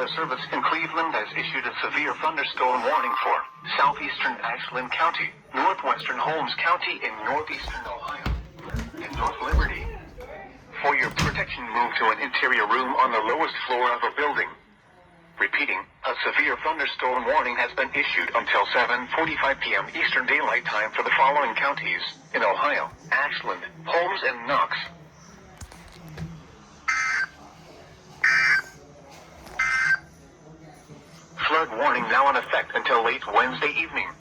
Weather Service in Cleveland has issued a severe thunderstorm warning for southeastern Ashland County, northwestern Holmes County, and northeastern Ohio, and North Liberty. For your protection, move to an interior room on the lowest floor of a building. Repeating, a severe thunderstorm warning has been issued until 7:45 p.m. Eastern Daylight Time for the following counties in Ohio: Ashland, Holmes, and Knox. Flood warning now in effect until late Wednesday evening.